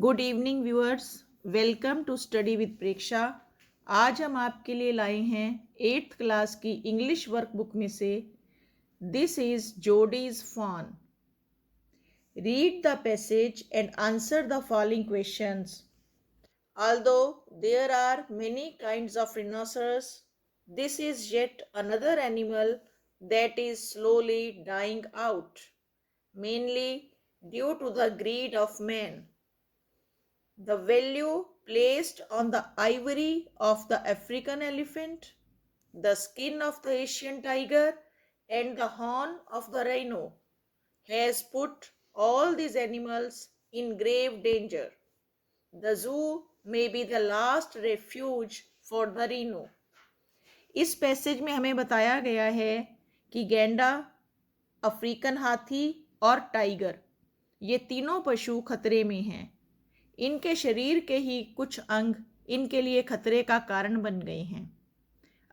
Good evening viewers, welcome to study with Preksha. आज हम आपके लिए लाए हैं 8th क्लास की इंग्लिश वर्कबुक में से this is Jody's fawn. Read the passage and answer the following questions. Although there are many kinds of rhinoceros, this is yet another animal that is slowly dying out, mainly due to the greed of man. The value placed on the ivory of the African elephant, the skin of the Asian tiger, and the horn of the rhino has put all these animals in grave danger. The zoo may be the last refuge for the rhino. इस passage में हमें बताया गया है कि गैंडा, African हाथी और टाइगर ये तीनों पशु खतरे में हैं। इनके शरीर के ही कुछ अंग इनके लिए खतरे का कारण बन गए हैं।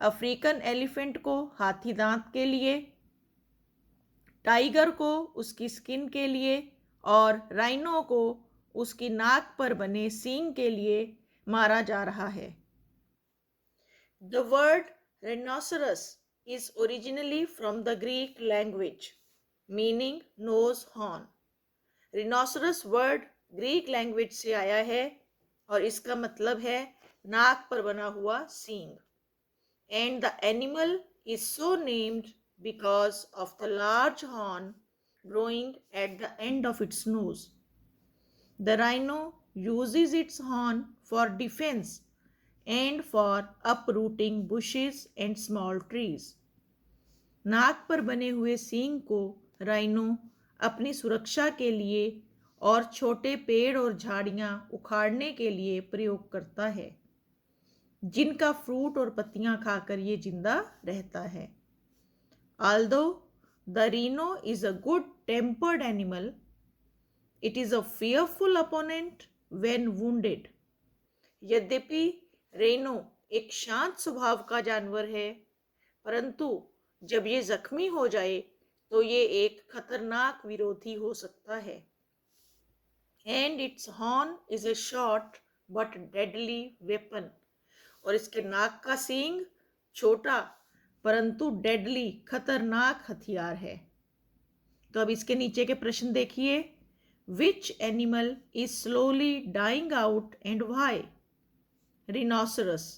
अफ्रीकन एलिफेंट को हाथी दांत के लिए, टाइगर को उसकी स्किन के लिए और राइनो को उसकी नाक पर बने सींग के लिए मारा जा रहा है। The word rhinoceros is originally from the Greek language, meaning nose horn. Rhinoceros word Greek language से आया है और इसका मतलब है नाक पर बना हुआ सींग। And the animal is so named because of the large horn growing at the end of its nose. The rhino uses its horn for defense and for uprooting bushes and small trees. नाक पर बने हुए सींग को rhino अपनी सुरक्षा के लिए और छोटे पेड़ और झाड़ियां उखाड़ने के लिए प्रयोग करता है, जिनका फ्रूट और पत्तियां खाकर ये जिंदा रहता है। Although the rhino is a good-tempered animal, it is a fearful opponent when wounded. यद्यपि रेनो एक शांत स्वभाव का जानवर है, परंतु जब ये जख्मी हो जाए तो ये एक खतरनाक विरोधी हो सकता है। And its horn is a short but deadly weapon. और इसके नाक का सींग छोटा परंतु डेडली खतरनाक हथियार है। तो अब इसके नीचे के प्रश्न देखिए। Which animal is slowly dying out and why? Rhinoceros.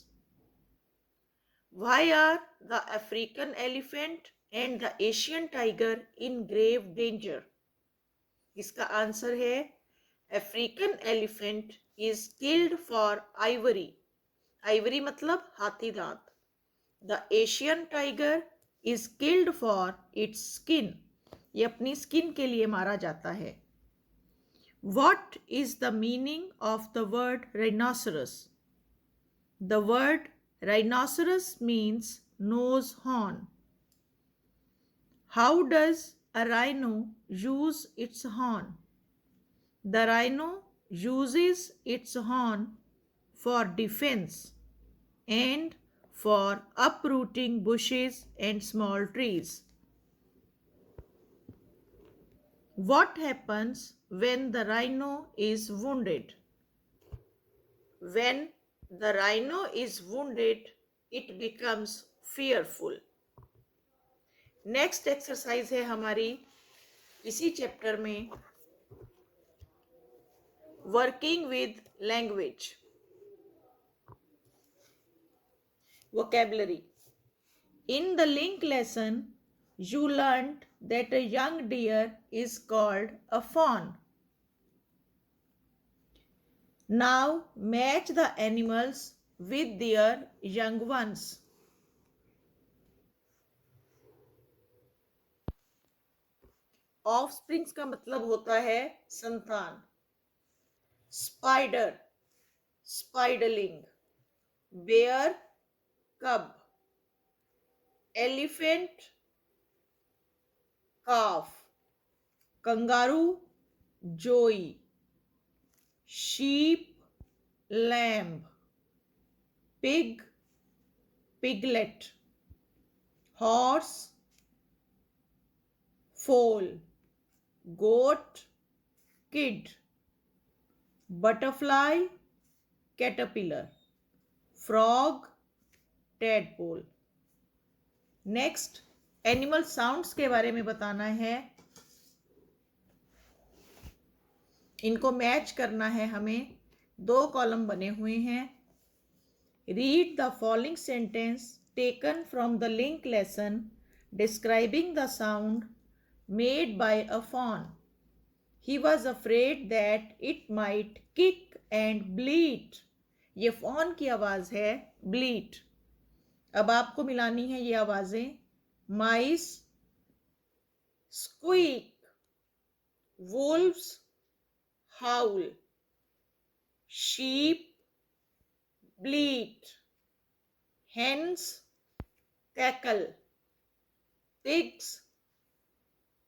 Why are the African elephant and the Asian tiger in grave danger? इसका आंसर है African elephant is killed for ivory. Ivory मतलब हाथी दांत. The Asian tiger is killed for its skin. ये अपनी skin के लिए मारा जाता है. What is the meaning of the word rhinoceros? The word rhinoceros means nose horn. How does a rhino use its horn? The rhino uses its horn for defense and for uprooting bushes and small trees. What happens when the rhino is wounded? When the rhino is wounded, it becomes fearful. Next exercise है हमारी इसी chapter में, working with language, vocabulary. In the link lesson, you learned that a young deer is called a fawn. Now match the animals with their young ones. Offsprings का मतलब होता है संतान. Spider, स्पाइडरलिंग. Bear, कब. Elephant, calf. कंगारू, जोई. sheep, lamb. pig, piglet. horse, foal. goat, kid. Butterfly, caterpillar, frog, tadpole. Next, animal sounds के बारे में बताना है। इनको मैच करना है हमें। 2 कॉलम बने हुए हैं। Read the following sentence taken from the link lesson describing the sound made by a fawn. He was afraid that it might kick and bleat. ये फॉन की आवाज है, bleat। अब आपको मिलानी है ये आवाजें। माइस squeak, wolves howl, sheep bleat, hens cackle, pigs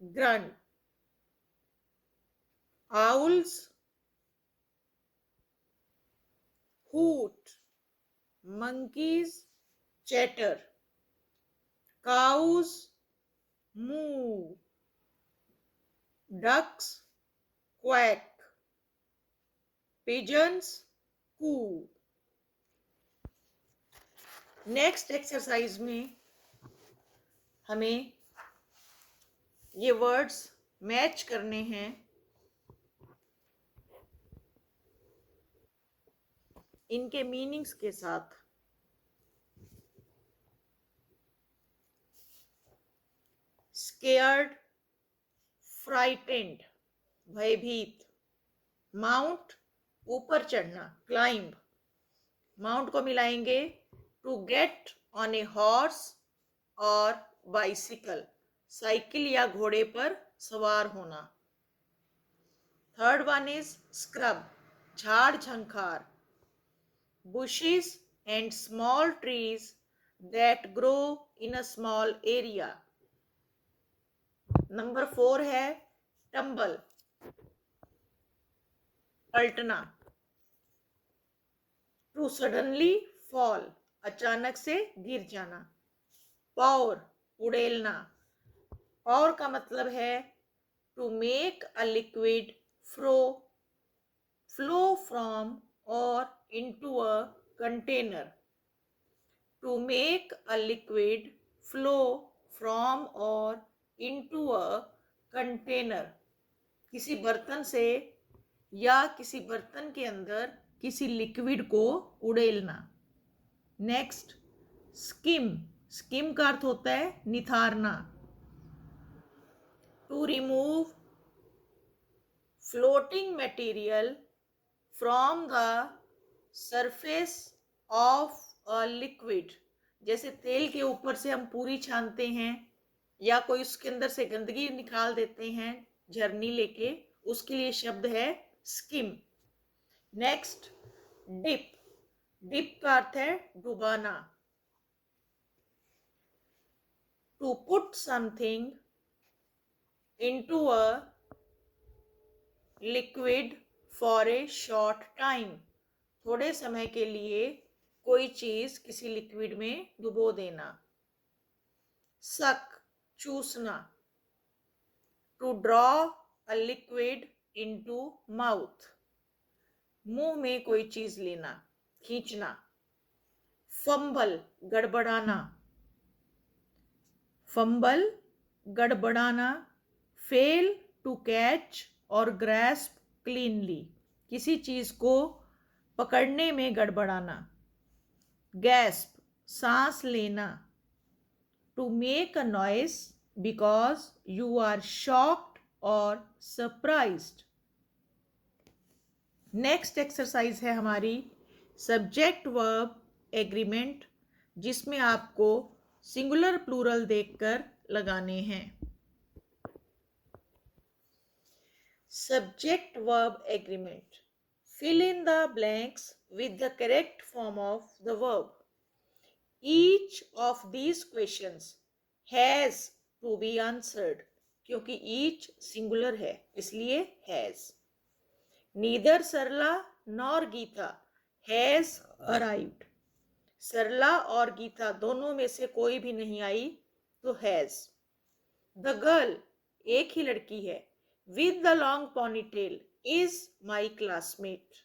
grunt, owls hoot, monkeys chatter, cows moo, ducks quack, pigeons coo। Next exercise में हमें ये वर्ड्स मैच करने हैं। इनके मीनिंग्स के साथ। स्केयर्ड, फ्राइटेंड, भयभीत। माउंट, ऊपर चढ़ना, क्लाइंब। माउंट को मिलाएंगे to get on a horse और बाइसिकल, साइकिल या घोड़े पर सवार होना। थर्ड वन इज स्क्रब, झाड़ झंखार। bushes and small trees that grow in a small area। Number 4 है टम्बल, पलटना। टू सडनली फॉल, अचानक से गिर जाना। पॉर, उड़ेलना। पॉर का मतलब है to make a liquid flow from or into a container। To make a liquid flow from or into a container, किसी बर्तन से या किसी बर्तन के अंदर किसी लिक्विड को उड़ेलना। Next, scheme. स्किम का अर्थ होता है निथारना। To remove floating material from the surface of a liquid. जैसे तेल के ऊपर से हम पूरी छानते हैं या कोई उसके अंदर से गंदगी निकाल देते हैं झरनी लेके, उसके लिए शब्द है स्किम। Next, dip. डिप का अर्थ है डुबाना। To put something into a liquid for a short time, थोड़े समय के लिए कोई चीज किसी लिक्विड में डुबो देना। सक, चूसना। To draw a liquid into mouth, मुंह में कोई चीज लेना, खींचना। फंबल, गड़बड़ाना। फंबल, गड़बड़ाना। फेल टू कैच और ग्रैस्प क्लीनली, किसी चीज को पकड़ने में गड़बड़ाना। गैस्प, सांस लेना। To make a noise because you are shocked और सरप्राइज्ड। नेक्स्ट एक्सरसाइज है हमारी सब्जेक्ट वर्ब एग्रीमेंट, जिसमें आपको सिंगुलर प्लूरल देखकर लगाने हैं। Subject verb agreement. Fill in the blanks with the correct form of the verb. Each of these questions has to be answered, क्योंकि each singular है इसलिए has। Neither Sarla nor Gita has arrived। सरला और गीता दोनों में से कोई भी नहीं आई तो has। The girl, एक ही लड़की है, with the long ponytail, is my classmate.